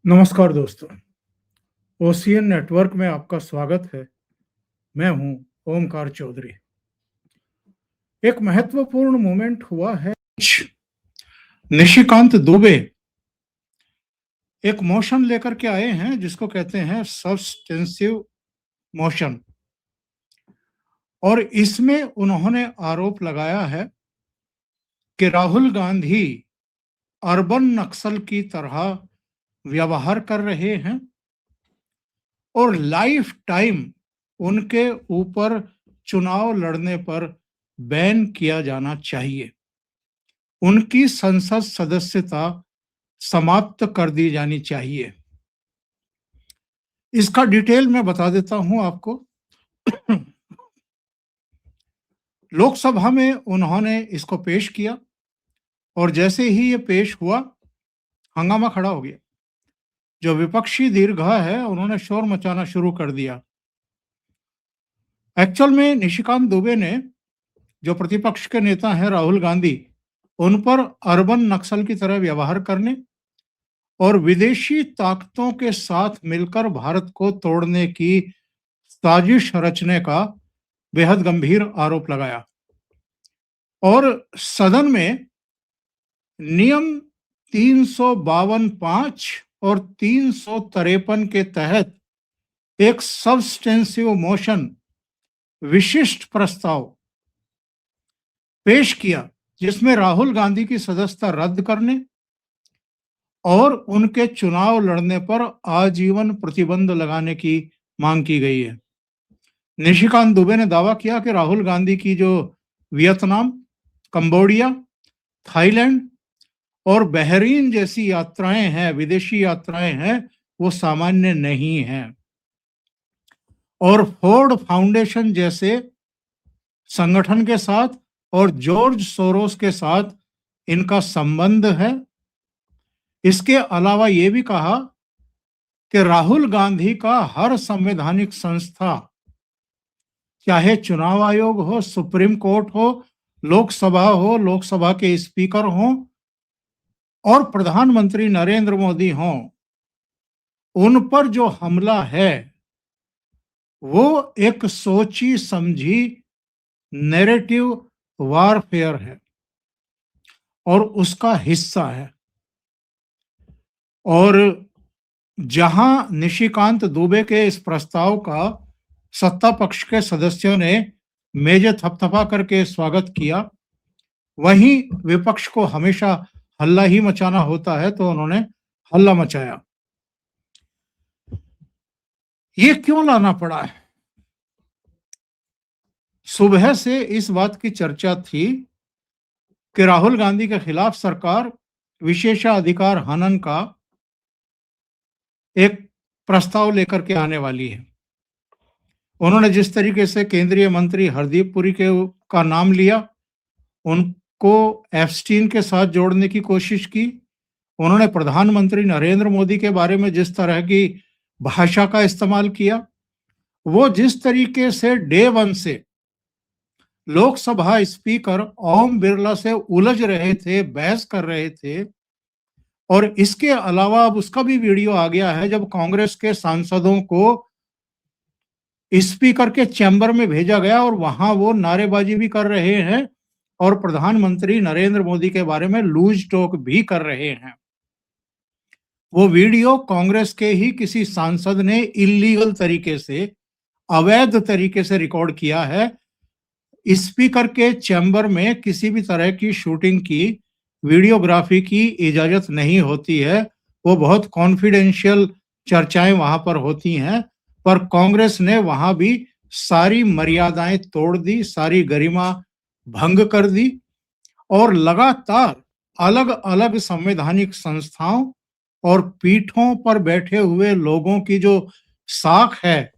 नमस्कार दोस्तों, ocean network में आपका स्वागत है। मैं हूं ओमकार चौधरी। एक महत्वपूर्ण मोमेंट हुआ है। निशिकांत दुबे एक मोशन लेकर के आए हैं जिसको कहते हैं सब्सटेंसिव मोशन, और इसमें उन्होंने आरोप लगाया है कि राहुल गांधी अर्बन नक्सल की तरह व्यवहार कर रहे हैं और लाइफ टाइम उनके ऊपर चुनाव लड़ने पर बैन किया जाना चाहिए। उनकी संसद सदस्यता समाप्त कर दी जानी चाहिए। इसका डिटेल मैं बता देता हूं आपको। लोकसभा में उन्होंने इसको पेश किया और जैसे ही ये पेश हुआ, हंगामा खड़ा हो गया। जो विपक्षी दीर्घा है उन्होंने शोर मचाना शुरू कर दिया। एक्चुअल में निशिकांत दुबे ने, जो प्रतिपक्ष के नेता हैं राहुल गांधी, उन पर अर्बन नक्सल की तरह व्यवहार करने और विदेशी ताकतों के साथ मिलकर भारत को तोड़ने की साजिश रचने का बेहद गंभीर आरोप लगाया। और सदन में नियम 352(5) और 353 के तहत एक सब्सटेंसिव मोशन, विशिष्ट प्रस्ताव पेश किया जिसमें राहुल गांधी की सदस्यता रद्द करने और उनके चुनाव लड़ने पर आजीवन प्रतिबंध लगाने की मांग की गई है। निशिकांत दुबे ने दावा किया कि राहुल गांधी की जो वियतनाम, कंबोडिया, थाईलैंड और बहरीन जैसी यात्राएं हैं, विदेशी यात्राएं हैं, वो सामान्य नहीं हैं। और फोर्ड फाउंडेशन जैसे संगठन के साथ और जॉर्ज सोरोस के साथ इनका संबंध है। इसके अलावा ये भी कहा कि राहुल गांधी का हर संवैधानिक संस्था, चाहे चुनाव आयोग हो, सुप्रीम कोर्ट हो, लोकसभा के स्पीकर हो और प्रधानमंत्री नरेंद्र मोदी हो, उन पर जो हमला है वो एक सोची समझी नैरेटिव वारफेयर है और उसका हिस्सा है। और जहां निशिकांत दुबे के इस प्रस्ताव का सत्ता पक्ष के सदस्यों ने मेजे थपथपा करके स्वागत किया, वहीं विपक्ष को हमेशा हल्ला ही मचाना होता है, तो उन्होंने हल्ला मचाया। ये क्यों लाना पड़ा है? सुबह से इस बात की चर्चा थी कि राहुल गांधी के खिलाफ सरकार विशेषाधिकार हनन का एक प्रस्ताव लेकर के आने वाली है। उन्होंने जिस तरीके से केंद्रीय मंत्री हरदीप पुरी का नाम लिया, उनको एप्स्टीन के साथ जोड़ने की कोशिश की। उन्होंने प्रधानमंत्री नरेंद्र मोदी के बारे में जिस तरह की भाषा का इस्तेमाल किया, वो जिस तरीके से डे वन से लोकसभा स्पीकर ओम बिरला से उलझ रहे थे, बहस कर रहे थे, और इसके अलावा अब उसका भी वीडियो आ गया है जब कांग्रेस के सांसदों को स्पीकर के चैम्बर में भेजा गया और वहां वो नारेबाजी भी कर रहे हैं और प्रधानमंत्री नरेंद्र मोदी के बारे में लूज टॉक भी कर रहे हैं। वो वीडियो कांग्रेस के ही किसी सांसद ने इलीगल तरीके से, अवैध तरीके से रिकॉर्ड किया है। स्पीकर के चैम्बर में किसी भी तरह की शूटिंग की, वीडियोग्राफी की इजाजत नहीं होती है। वो बहुत कॉन्फिडेंशियल चर्चाएं वहां पर होती हैं, पर कांग्रेस ने वहां भी सारी मर्यादाएं तोड़ दी, सारी गरिमा भंग कर दी और लगातार अलग अलग संवैधानिक संस्थाओं और पीठों पर बैठे हुए लोगों की जो साख है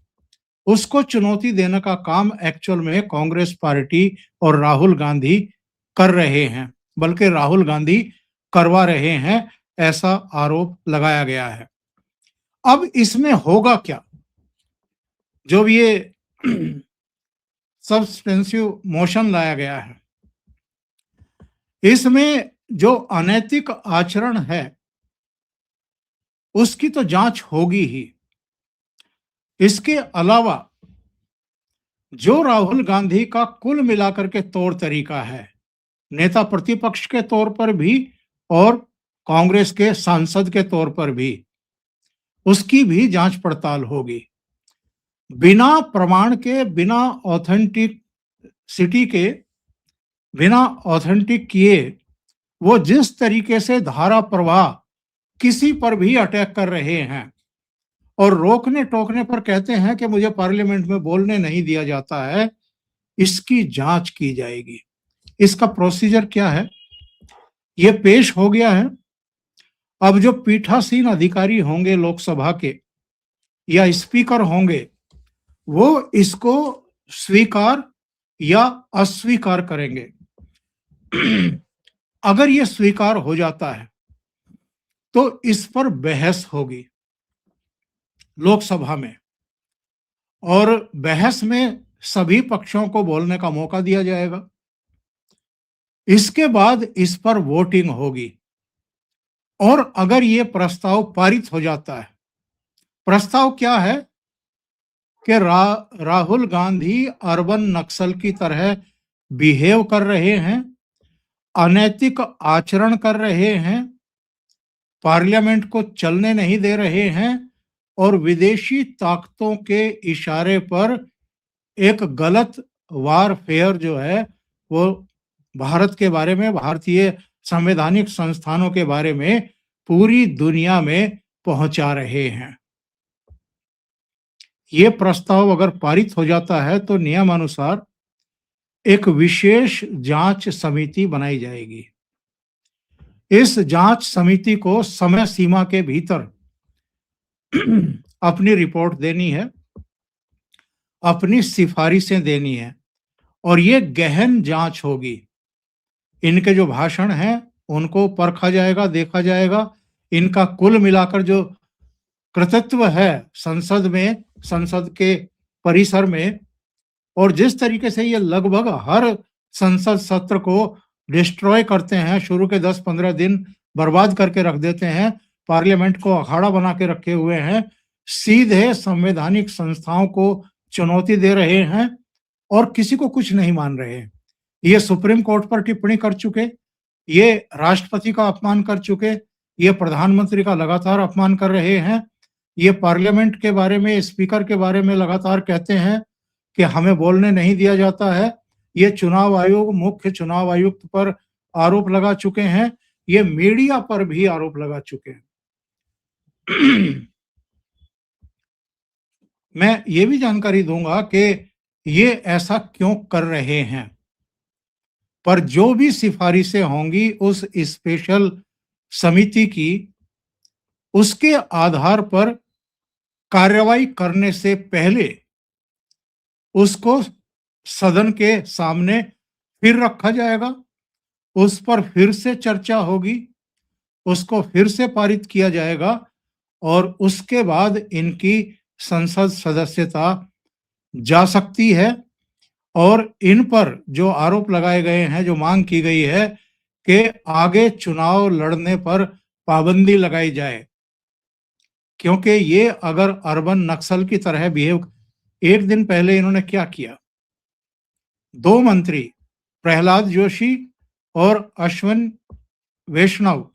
उसको चुनौती देने का काम एक्चुअल में कांग्रेस पार्टी और राहुल गांधी कर रहे हैं, बल्कि राहुल गांधी करवा रहे हैं, ऐसा आरोप लगाया गया है। अब इसमें होगा क्या? जो ये सब्सटेंसिव मोशन लाया गया है, इसमें जो अनैतिक आचरण है उसकी तो जांच होगी ही। इसके अलावा जो राहुल गांधी का कुल मिलाकर के तौर तरीका है, नेता प्रतिपक्ष के तौर पर भी और कांग्रेस के सांसद के तौर पर भी, उसकी भी जांच पड़ताल होगी। बिना प्रमाण के, ऑथेंटिसिटी के, बिना ऑथेंटिक किए वो जिस तरीके से धारा प्रवाह किसी पर भी अटैक कर रहे हैं और रोकने टोकने पर कहते हैं कि मुझे पार्लियामेंट में बोलने नहीं दिया जाता है, इसकी जांच की जाएगी। इसका प्रोसीजर क्या है? ये पेश हो गया है। अब जो पीठासीन अधिकारी होंगे लोकसभा के या स्पीकर होंगे, वो इसको स्वीकार या अस्वीकार करेंगे। अगर ये स्वीकार हो जाता है तो इस पर बहस होगी लोकसभा में, और बहस में सभी पक्षों को बोलने का मौका दिया जाएगा। इसके बाद इस पर वोटिंग होगी और अगर ये प्रस्ताव पारित हो जाता है, प्रस्ताव क्या है कि राहुल गांधी अर्बन नक्सल की तरह बिहेव कर रहे हैं, अनैतिक आचरण कर रहे हैं, पार्लियामेंट को चलने नहीं दे रहे हैं और विदेशी ताकतों के इशारे पर एक गलत वारफेयर जो है वो भारत के बारे में, भारतीय संवैधानिक संस्थानों के बारे में पूरी दुनिया में पहुंचा रहे हैं। ये प्रस्ताव अगर पारित हो जाता है तो नियमानुसार एक विशेष जांच समिति बनाई जाएगी। इस जांच समिति को समय सीमा के भीतर अपनी रिपोर्ट देनी है, अपनी सिफारिशें देनी है और ये गहन जांच होगी। इनके जो भाषण हैं उनको परखा जाएगा, देखा जाएगा, इनका कुल मिलाकर जो कृतित्व है संसद में, संसद के परिसर में, और जिस तरीके से ये लगभग हर संसद सत्र को डिस्ट्रॉय करते हैं, शुरू के 10-15 दिन बर्बाद करके रख देते हैं, पार्लियामेंट को अखाड़ा बना के रखे हुए हैं, सीधे संवैधानिक संस्थाओं को चुनौती दे रहे हैं और किसी को कुछ नहीं मान रहे हैं। ये सुप्रीम कोर्ट पर टिप्पणी कर चुके, ये राष्ट्रपति का अपमान कर चुके, ये प्रधानमंत्री का लगातार अपमान कर रहे हैं, ये पार्लियामेंट के बारे में, स्पीकर के बारे में लगातार कहते हैं कि हमें बोलने नहीं दिया जाता है। ये चुनाव आयोग, मुख्य चुनाव आयुक्त पर आरोप लगा चुके हैं, ये मीडिया पर भी आरोप लगा चुके हैं। मैं ये भी जानकारी दूंगा कि ये ऐसा क्यों कर रहे हैं, पर जो भी सिफारिशें होंगी उस स्पेशल समिति की, उसके आधार पर कार्रवाई करने से पहले उसको सदन के सामने फिर रखा जाएगा, उस पर फिर से चर्चा होगी, उसको फिर से पारित किया जाएगा और उसके बाद इनकी संसद सदस्यता जा सकती है और इन पर जो आरोप लगाए गए हैं, जो मांग की गई है कि आगे चुनाव लड़ने पर पाबंदी लगाई जाए, क्योंकि ये अगर अर्बन नक्सल की तरह बिहेव, एक दिन पहले इन्होंने क्या किया, 2 मंत्री प्रहलाद जोशी और अश्विन वैष्णव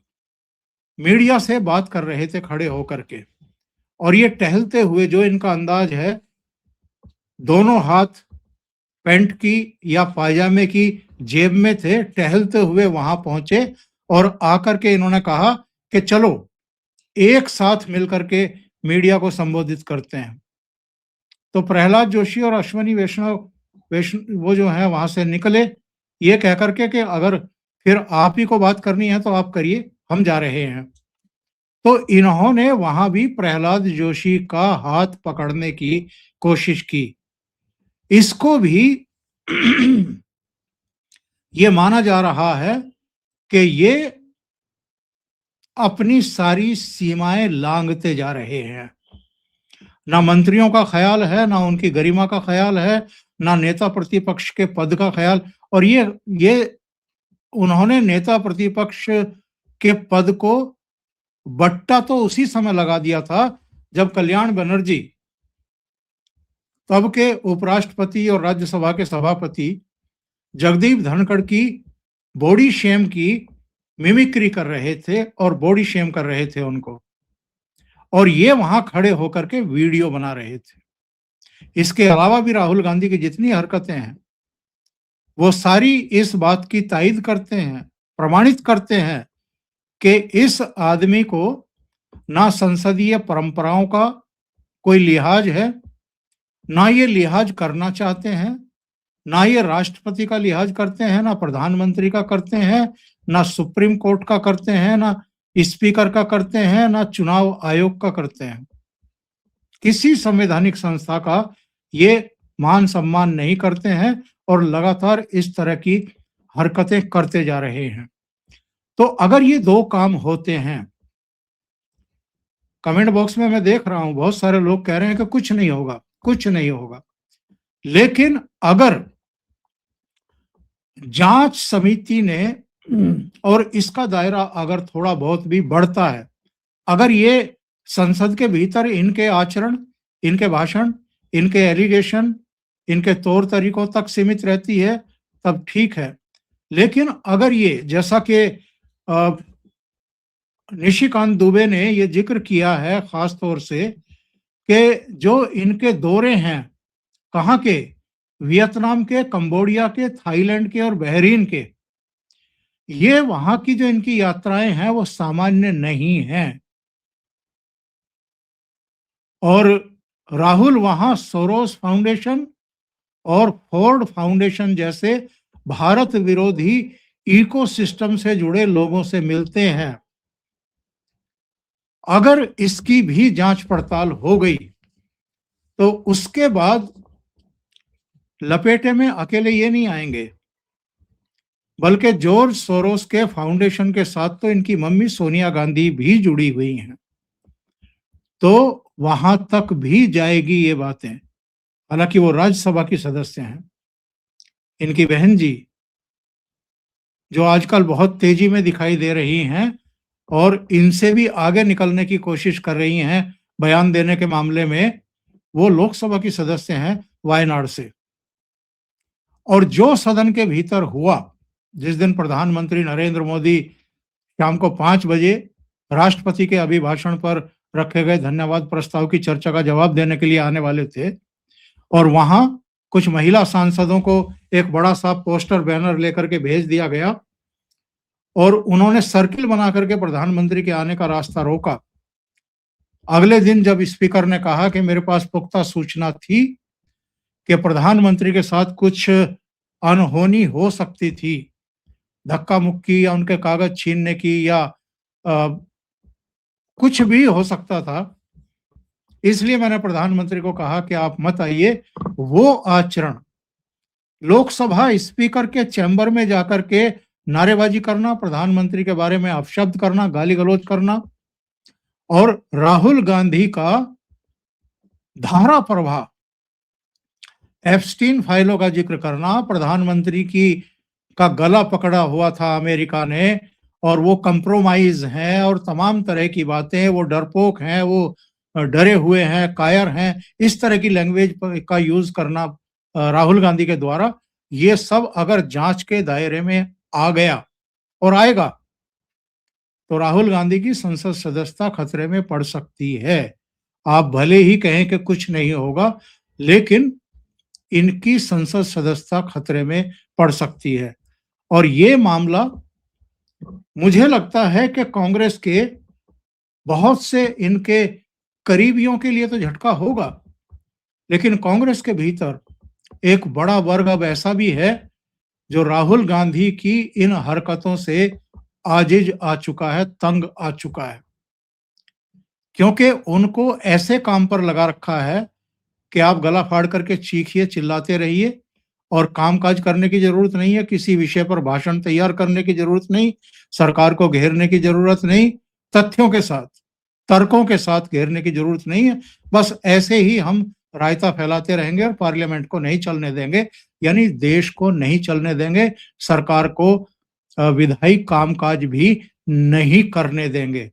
मीडिया से बात कर रहे थे खड़े होकर के, और ये टहलते हुए, जो इनका अंदाज है, दोनों हाथ पैंट की या पायजामे की जेब में थे, टहलते हुए वहां पहुंचे और आकर के इन्होंने कहा कि चलो एक साथ मिलकर के मीडिया को संबोधित करते हैं। तो प्रहलाद जोशी और अश्विनी वैष्णव वो जो है वहां से निकले, ये कह करके कि अगर फिर आप ही को बात करनी है तो आप करिए, हम जा रहे हैं। तो इन्होंने वहां भी प्रहलाद जोशी का हाथ पकड़ने की कोशिश की। इसको भी ये माना जा रहा है कि ये अपनी सारी सीमाएं लांघते जा रहे हैं। ना मंत्रियों का ख्याल है, ना उनकी गरिमा का ख्याल है, ना नेता प्रतिपक्ष के पद का ख्याल। और ये उन्होंने नेता प्रतिपक्ष के पद को बट्टा तो उसी समय लगा दिया था जब कल्याण बनर्जी, तब के उपराष्ट्रपति और राज्यसभा के सभापति जगदीप धनखड़ की बॉडी शेम की मिमिक्री कर रहे थे और बॉडी शेम कर रहे थे उनको, और ये वहां खड़े होकर के वीडियो बना रहे थे। इसके अलावा भी राहुल गांधी की जितनी हरकतें हैं वो सारी इस बात की तायद करते हैं, प्रमाणित करते हैं कि इस आदमी को ना संसदीय परंपराओं का कोई लिहाज है, ना ये लिहाज करना चाहते हैं, ना ये राष्ट्रपति का लिहाज करते हैं, ना प्रधानमंत्री का करते हैं, ना सुप्रीम कोर्ट का करते हैं, ना स्पीकर का करते हैं, ना चुनाव आयोग का करते हैं। किसी संवैधानिक संस्था का ये मान सम्मान नहीं करते हैं और लगातार इस तरह की हरकतें करते जा रहे हैं। तो अगर ये दो काम होते हैं, कमेंट बॉक्स में मैं देख रहा हूं बहुत सारे लोग कह रहे हैं कि कुछ नहीं होगा, कुछ नहीं होगा, लेकिन अगर जांच समिति ने और इसका दायरा अगर थोड़ा बहुत भी बढ़ता है, अगर ये संसद के भीतर इनके आचरण, इनके भाषण, इनके एलिगेशन, इनके तौर तरीकों तक सीमित रहती है तब ठीक है। लेकिन अगर ये, जैसा कि निशिकांत दुबे ने ये जिक्र किया है खास तौर से, कि जो इनके दौरे हैं, कहाँ के, वियतनाम के, कंबोडिया के, थाईलैंड के और बहरीन के, ये वहां की जो इनकी यात्राएं हैं वो सामान्य नहीं हैं। और राहुल वहां सोरोस फाउंडेशन और फोर्ड फाउंडेशन जैसे भारत विरोधी इकोसिस्टम से जुड़े लोगों से मिलते हैं। अगर इसकी भी जांच पड़ताल हो गई तो उसके बाद लपेटे में अकेले ये नहीं आएंगे, बल्कि जॉर्ज सोरोस के फाउंडेशन के साथ तो इनकी मम्मी सोनिया गांधी भी जुड़ी हुई हैं। तो वहां तक भी जाएगी ये बातें। हालांकि वो राज्यसभा की सदस्य हैं। इनकी बहन जी, जो आजकल बहुत तेजी में दिखाई दे रही हैं और इनसे भी आगे निकलने की कोशिश कर रही हैं बयान देने के मामले में, वो लोकसभा की सदस्य हैं वायनाड से। और जो सदन के भीतर हुआ, जिस दिन प्रधानमंत्री नरेंद्र मोदी शाम को 5 बजे राष्ट्रपति के अभिभाषण पर रखे गए धन्यवाद प्रस्ताव की चर्चा का जवाब देने के लिए आने वाले थे, और वहां कुछ महिला सांसदों को एक बड़ा सा पोस्टर बैनर लेकर के भेज दिया गया और उन्होंने सर्किल बना करके प्रधानमंत्री के आने का रास्ता रोका। अगले दिन जब स्पीकर ने कहा कि मेरे पास पुख्ता सूचना थी कि प्रधानमंत्री के साथ कुछ अनहोनी हो सकती थी, धक्का मुक्की या उनके कागज छीनने की या कुछ भी हो सकता था, इसलिए मैंने प्रधानमंत्री को कहा कि आप मत आइए। वो आचरण, लोकसभा स्पीकर के चैम्बर में जाकर के नारेबाजी करना, प्रधानमंत्री के बारे में अपशब्द करना, गाली गलौज करना और राहुल गांधी का धारा प्रवाह, एप्स्टीन फाइलों का जिक्र करना, प्रधानमंत्री की का गला पकड़ा हुआ था अमेरिका ने और वो कंप्रोमाइज हैं और तमाम तरह की बातें, वो डरपोक हैं, वो डरे हुए हैं, कायर हैं, इस तरह की लैंग्वेज का यूज करना राहुल गांधी के द्वारा, ये सब अगर जांच के दायरे में आ गया और आएगा तो राहुल गांधी की संसद सदस्यता खतरे में पड़ सकती है। आप भले ही कहें कि कुछ नहीं होगा, लेकिन इनकी संसद सदस्यता खतरे में पड़ सकती है। और ये मामला मुझे लगता है कि कांग्रेस के बहुत से इनके करीबियों के लिए तो झटका होगा, लेकिन कांग्रेस के भीतर एक बड़ा वर्ग अब ऐसा भी है जो राहुल गांधी की इन हरकतों से आजिज आ चुका है, तंग आ चुका है, क्योंकि उनको ऐसे काम पर लगा रखा है कि आप गला फाड़ करके चीखिए, चिल्लाते रहिए और कामकाज करने की जरूरत नहीं है, किसी विषय पर भाषण तैयार करने की जरूरत नहीं, सरकार को घेरने की जरूरत नहीं, तथ्यों के साथ, तर्कों के साथ घेरने की जरूरत नहीं है। बस ऐसे ही हम रायता फैलाते रहेंगे और पार्लियामेंट को नहीं चलने देंगे, यानी देश को नहीं चलने देंगे, सरकार को विधायी कामकाज भी नहीं करने देंगे।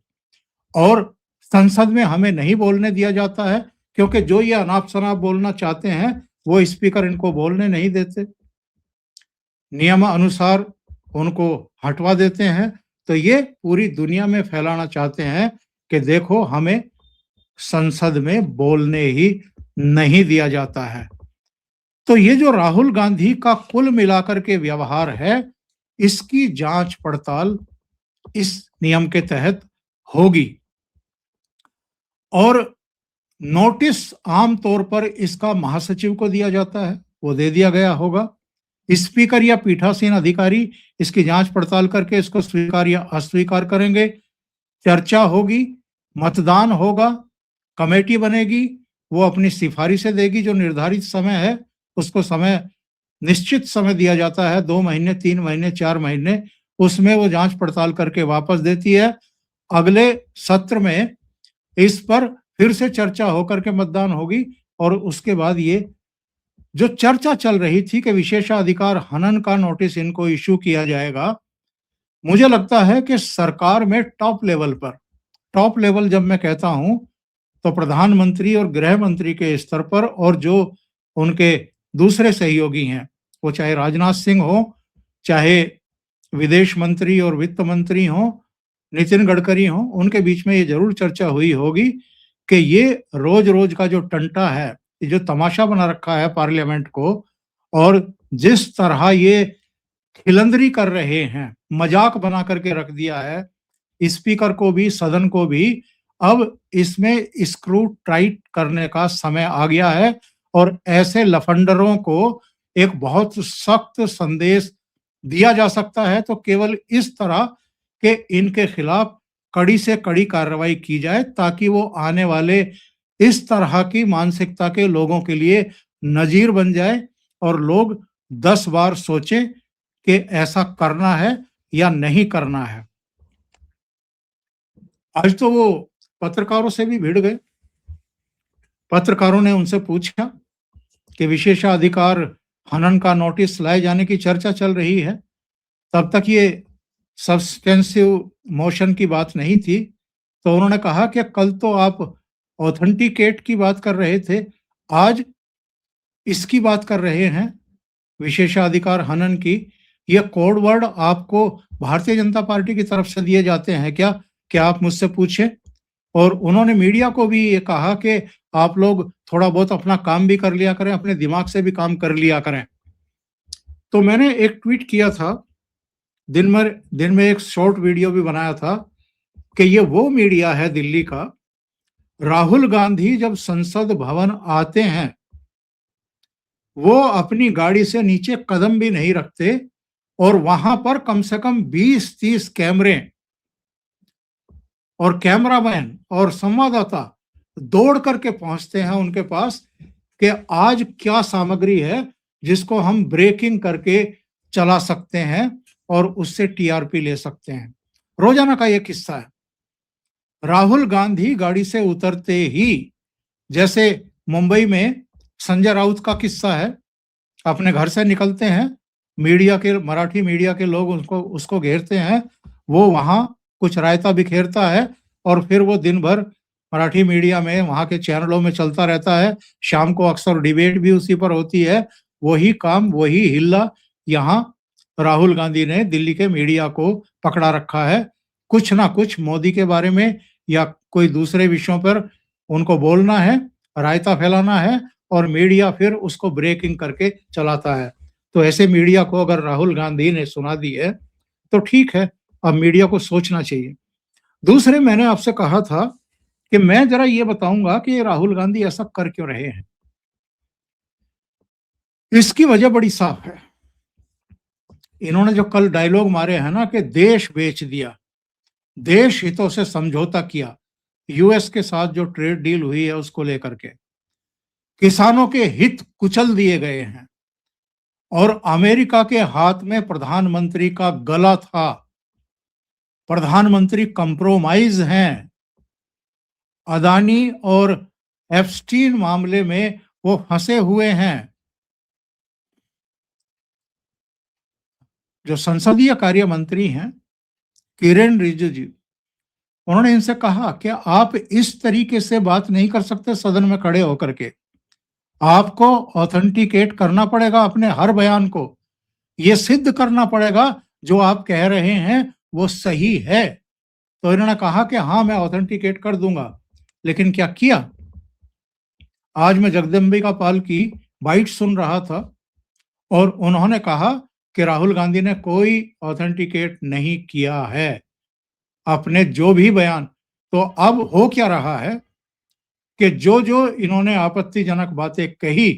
और संसद में हमें नहीं बोलने दिया जाता है, क्योंकि जो ये अनाप शनाप बोलना चाहते हैं वो स्पीकर इनको बोलने नहीं देते, नियम अनुसार उनको हटवा देते हैं। तो ये पूरी दुनिया में फैलाना चाहते हैं कि देखो हमें संसद में बोलने ही नहीं दिया जाता है। तो ये जो राहुल गांधी का कुल मिलाकर के व्यवहार है, इसकी जांच पड़ताल इस नियम के तहत होगी और नोटिस आमतौर पर इसका महासचिव को दिया जाता है, वो दे दिया गया होगा। स्पीकर या पीठासीन अधिकारी इसकी जांच पड़ताल करके इसको स्वीकार या अस्वीकार करेंगे। चर्चा होगी, मतदान होगा, कमेटी बनेगी, वो अपनी सिफारिशें देगी। जो निर्धारित समय है उसको समय निश्चित समय दिया जाता है, 2 महीने, 3 महीने, 4 महीने, उसमें वो जांच पड़ताल करके वापस देती है। अगले सत्र में इस पर फिर से चर्चा होकर के मतदान होगी और उसके बाद ये जो चर्चा चल रही थी कि विशेषाधिकार हनन का नोटिस इनको इश्यू किया जाएगा, मुझे लगता है कि सरकार में टॉप लेवल जब मैं कहता हूं तो प्रधानमंत्री और गृह मंत्री के स्तर पर और जो उनके दूसरे सहयोगी हैं, वो चाहे राजनाथ सिंह हो, चाहे विदेश मंत्री और वित्त मंत्री हो, नितिन गडकरी हो, उनके बीच में ये जरूर चर्चा हुई होगी कि ये रोज-रोज का जो टंटा है, ये जो तमाशा बना रखा है पार्लियामेंट को और जिस तरह ये खिलंदरी कर रहे हैं, मजाक बना करके रख दिया है, स्पीकर को भी, सदन को भी, अब इसमें स्क्रू टाइट करने का समय आ गया है और ऐसे लफंडरों को एक बहुत सख्त संदेश दिया जा सकता है तो केवल इस तरह कि इनके खिलाफ कड़ी से कड़ी कार्रवाई की जाए ताकि वो आने वाले इस तरह की मानसिकता के लोगों के लिए नजीर बन जाए और लोग 10 बार सोचें कि ऐसा करना है या नहीं करना है। आज तो वो पत्रकारों से भी भिड़ गए। पत्रकारों ने उनसे पूछा कि विशेषाधिकार हनन का नोटिस लाए जाने की चर्चा चल रही है, तब तक ये सब्सटेंसिव मोशन की बात नहीं थी। तो उन्होंने कहा कि कल तो आप ऑथेंटिकेट की बात कर रहे थे, आज इसकी बात कर रहे हैं, विशेषाधिकार हनन की। ये कोड वर्ड आपको भारतीय जनता पार्टी की तरफ से दिए जाते हैं क्या? क्या आप मुझसे पूछें? और उन्होंने मीडिया को भी ये कहा कि आप लोग थोड़ा बहुत अपना काम भी कर लिया करें, अपने दिमाग से भी काम कर लिया करें। तो मैंने एक ट्वीट किया था, दिन में एक शॉर्ट वीडियो भी बनाया था कि ये वो मीडिया है दिल्ली का, राहुल गांधी जब संसद भवन आते हैं, वो अपनी गाड़ी से नीचे कदम भी नहीं रखते और वहां पर कम से कम 20-30 कैमरे और कैमरामैन और संवाददाता दौड़ करके पहुंचते हैं उनके पास कि आज क्या सामग्री है जिसको हम ब्रेकिंग करके चला सकते हैं और उससे टीआरपी ले सकते हैं। रोजाना का ये किस्सा है। राहुल गांधी गाड़ी से उतरते ही, जैसे मुंबई में संजय राउत का किस्सा है, अपने घर से निकलते हैं, मराठी मीडिया के लोग उसको घेरते हैं, वो वहां कुछ रायता बिखेरता है और फिर वो दिन भर मराठी मीडिया में वहां के चैनलों में चलता रहता है। शाम को अक्सर डिबेट भी उसी पर होती है। वही काम, वही हिल्ला यहाँ राहुल गांधी ने दिल्ली के मीडिया को पकड़ा रखा है। कुछ ना कुछ मोदी के बारे में या कोई दूसरे विषयों पर उनको बोलना है, रायता फैलाना है और मीडिया फिर उसको ब्रेकिंग करके चलाता है। तो ऐसे मीडिया को अगर राहुल गांधी ने सुना दी है तो ठीक है, अब मीडिया को सोचना चाहिए। दूसरे, मैंने आपसे कहा था कि मैं जरा ये बताऊंगा कि राहुल गांधी ऐसा कर क्यों रहे हैं। इसकी वजह बड़ी साफ है। इन्होंने जो कल डायलॉग मारे हैं ना कि देश बेच दिया, देश हितों से समझौता किया, यूएस के साथ जो ट्रेड डील हुई है उसको लेकर के किसानों के हित कुचल दिए गए हैं और अमेरिका के हाथ में प्रधानमंत्री का गला था। प्रधानमंत्री कंप्रोमाइज हैं। अदानी और एप्स्टीन मामले में वो फंसे हुए हैं। जो संसदीय कार्य मंत्री हैं किरेन रिजिजू, उन्होंने इनसे कहा कि आप इस तरीके से बात नहीं कर सकते सदन में खड़े होकर के। आपको ऑथेंटिकेट करना पड़ेगा अपने हर बयान को। ये सिद्ध करना पड़ेगा जो आप कह रहे हैं वो सही है। तो इन्होंने कहा कि हाँ, मैं ऑथेंटिकेट कर दूंगा। लेकिन क्या किया? आज मैं जगदम्बिका पाल की बाइट सुन रहा था और उन्होंने कहा कि राहुल गांधी ने कोई ऑथेंटिकेट नहीं किया है अपने जो भी बयान। तो अब हो क्या रहा है कि जो इन्होंने आपत्तिजनक बातें कही,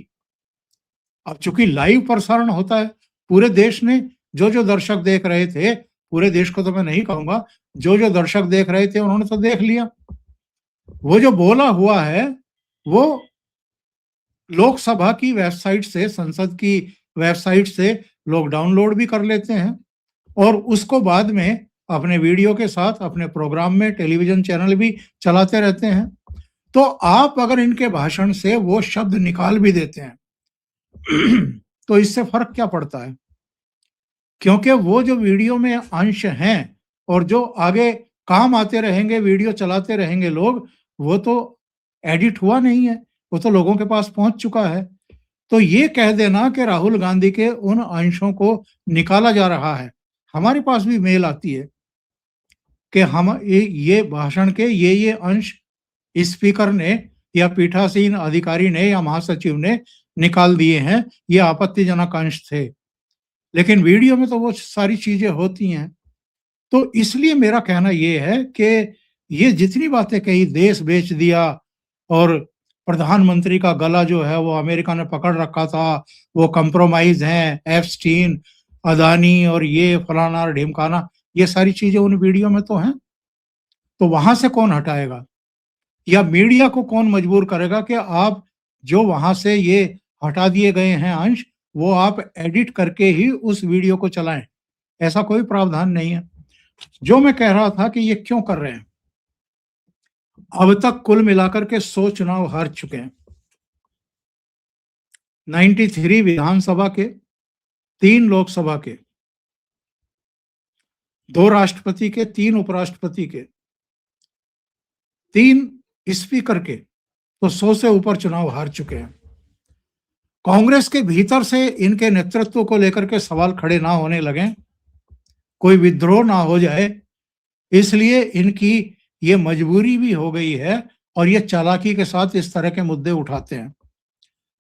अब चूंकि लाइव प्रसारण होता है पूरे देश ने, जो दर्शक देख रहे थे, पूरे देश को तो मैं नहीं कहूंगा, जो दर्शक देख रहे थे उन्होंने तो देख लिया। वो जो बोला हुआ है वो लोकसभा की वेबसाइट से, संसद की वेबसाइट से लोग डाउनलोड भी कर लेते हैं और उसको बाद में अपने वीडियो के साथ अपने प्रोग्राम में टेलीविजन चैनल भी चलाते रहते हैं। तो आप अगर इनके भाषण से वो शब्द निकाल भी देते हैं तो इससे फर्क क्या पड़ता है? क्योंकि वो जो वीडियो में अंश हैं और जो आगे काम आते रहेंगे, वीडियो चलाते रहेंगे लोग, वो तो एडिट हुआ नहीं है, वो तो लोगों के पास पहुंच चुका है। तो ये कह देना कि राहुल गांधी के उन अंशों को निकाला जा रहा है, हमारे पास भी मेल आती है कि हम ये भाषण के ये अंश स्पीकर ने या पीठासीन अधिकारी ने या महासचिव ने निकाल दिए हैं, ये आपत्तिजनक अंश थे। लेकिन वीडियो में तो वो सारी चीजें होती हैं। तो इसलिए मेरा कहना ये है कि ये जितनी बातें कही, देश बेच दिया और प्रधानमंत्री का गला जो है वो अमेरिका ने पकड़ रखा था, वो कंप्रोमाइज हैं, एप्स्टीन, अदानी और ये फलाना और ढिमकाना, ये सारी चीजें उन वीडियो में तो हैं। तो वहां से कौन हटाएगा या मीडिया को कौन मजबूर करेगा कि आप जो वहां से ये हटा दिए गए हैं अंश, वो आप एडिट करके ही उस वीडियो को चलाएं? ऐसा कोई प्रावधान नहीं है। जो मैं कह रहा था कि ये क्यों कर रहे हैं, अब तक कुल मिलाकर के 100 चुनाव हार चुके हैं। 93 विधानसभा के, 3 लोकसभा के, 2 राष्ट्रपति के, 3 उपराष्ट्रपति के, 3 स्पीकर के, तो 100 से ऊपर चुनाव हार चुके हैं। कांग्रेस के भीतर से इनके नेतृत्व को लेकर के सवाल खड़े ना होने लगे, कोई विद्रोह ना हो जाए, इसलिए इनकी ये मजबूरी भी हो गई है और ये चालाकी के साथ इस तरह के मुद्दे उठाते हैं।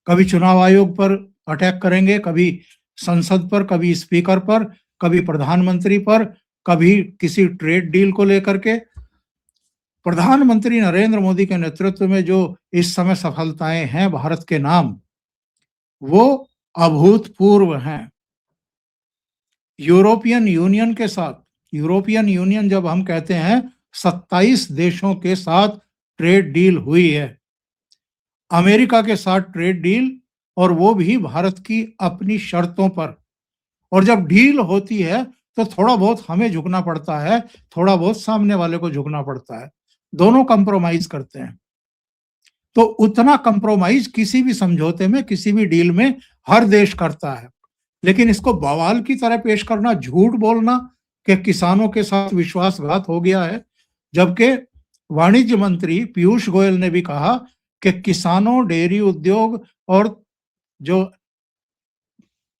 कभी चुनाव आयोग पर अटैक करेंगे, कभी संसद पर, कभी स्पीकर पर, कभी प्रधानमंत्री पर, कभी किसी ट्रेड डील को लेकर के। प्रधानमंत्री नरेंद्र मोदी के नेतृत्व में जो इस समय सफलताएं हैं भारत के नाम, वो अभूतपूर्व हैं। यूरोपियन यूनियन के साथ, यूरोपियन यूनियन जब हम कहते हैं, 27 देशों के साथ ट्रेड डील हुई है, अमेरिका के साथ ट्रेड डील, और वो भी भारत की अपनी शर्तों पर। और जब डील होती है तो थोड़ा बहुत हमें झुकना पड़ता है, थोड़ा बहुत सामने वाले को झुकना पड़ता है, दोनों कंप्रोमाइज करते हैं। तो उतना कंप्रोमाइज किसी भी समझौते में, किसी भी डील में हर देश करता है। लेकिन इसको बवाल की तरह पेश करना, झूठ बोलना कि किसानों के साथ विश्वासघात हो गया है, जबकि वाणिज्य मंत्री पीयूष गोयल ने भी कहा कि किसानों, डेयरी उद्योग और जो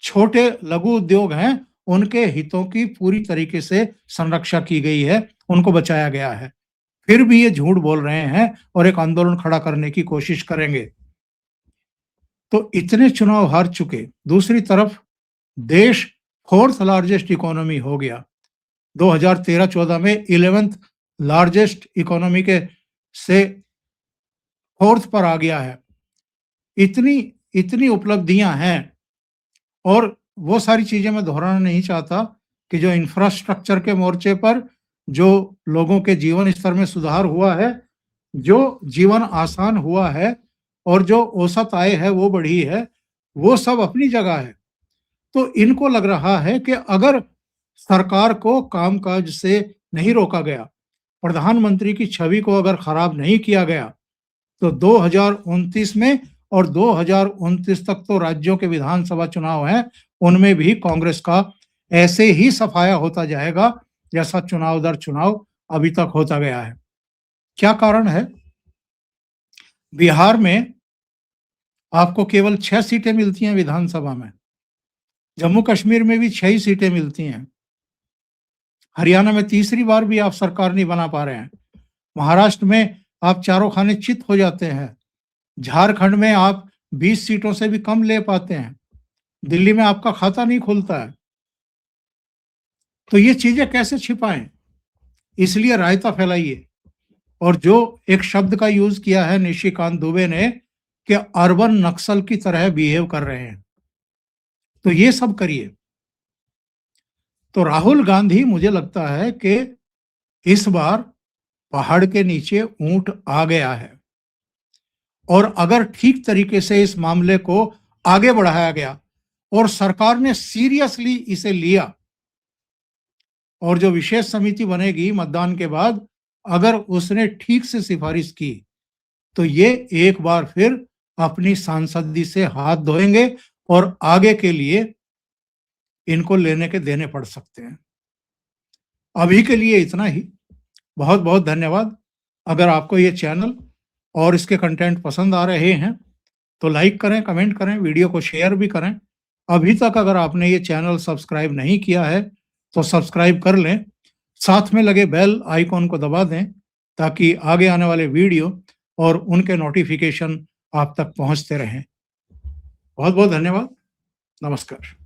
छोटे लघु उद्योग हैं, उनके हितों की पूरी तरीके से संरक्षा की गई है, उनको बचाया गया है। फिर भी ये झूठ बोल रहे हैं और एक आंदोलन खड़ा करने की कोशिश करेंगे। तो इतने चुनाव हार चुके, दूसरी तरफ देश 4th लार्जेस्ट इकोनॉमी हो गया, 2013-14 में 11th लार्जेस्ट इकोनॉमी के से 4th पर आ गया है। इतनी उपलब्धियां हैं। और वो सारी चीजें मैं दोहराना नहीं चाहता कि जो इंफ्रास्ट्रक्चर के मोर्चे पर जो लोगों के जीवन स्तर में सुधार हुआ है, जो जीवन आसान हुआ है और जो औसत आय है वो बढ़ी है, वो सब अपनी जगह है। तो इनको लग रहा है कि अगर सरकार को कामकाज से नहीं रोका गया, प्रधानमंत्री की छवि को अगर खराब नहीं किया गया, तो 2029 में और 2029 तक तो राज्यों के विधानसभा चुनाव हैं, उनमें भी कांग्रेस का ऐसे ही सफाया होता जाएगा जैसा चुनाव दर चुनाव अभी तक होता गया है। क्या कारण है? बिहार में आपको केवल 6 सीटें मिलती हैं विधानसभा में। जम्मू कश्मीर में भी 6 ही सीटें मिलती हैं। हरियाणा में तीसरी बार भी आप सरकार नहीं बना पा रहे हैं। महाराष्ट्र में आप चारों खाने चित हो जाते हैं। झारखंड में आप 20 सीटों से भी कम ले पाते हैं। दिल्ली में आपका खाता नहीं खुलता है। तो ये चीजें कैसे छिपाएं? इसलिए रायता फैलाइए। और जो एक शब्द का यूज किया है निशिकांत दुबे ने कि अर्बन नक्सल की तरह बिहेव कर रहे हैं, तो ये सब करिए। तो राहुल गांधी मुझे लगता है कि इस बार पहाड़ के नीचे ऊंट आ गया है, और अगर ठीक तरीके से इस मामले को आगे बढ़ाया गया और सरकार ने सीरियसली इसे लिया, और जो विशेष समिति बनेगी मतदान के बाद, अगर उसने ठीक से सिफारिश की, तो ये एक बार फिर अपनी सांसदी से हाथ धोएंगे और आगे के लिए इनको लेने के देने पड़ सकते हैं। अभी के लिए इतना ही। बहुत बहुत धन्यवाद। अगर आपको ये चैनल और इसके कंटेंट पसंद आ रहे हैं तो लाइक करें, कमेंट करें, वीडियो को शेयर भी करें। अभी तक अगर आपने ये चैनल सब्सक्राइब नहीं किया है तो सब्सक्राइब कर लें। साथ में लगे बेल आइकॉन को दबा दें ताकि आगे आने वाले वीडियो और उनके नोटिफिकेशन आप तक पहुंचते रहें। बहुत बहुत धन्यवाद। नमस्कार।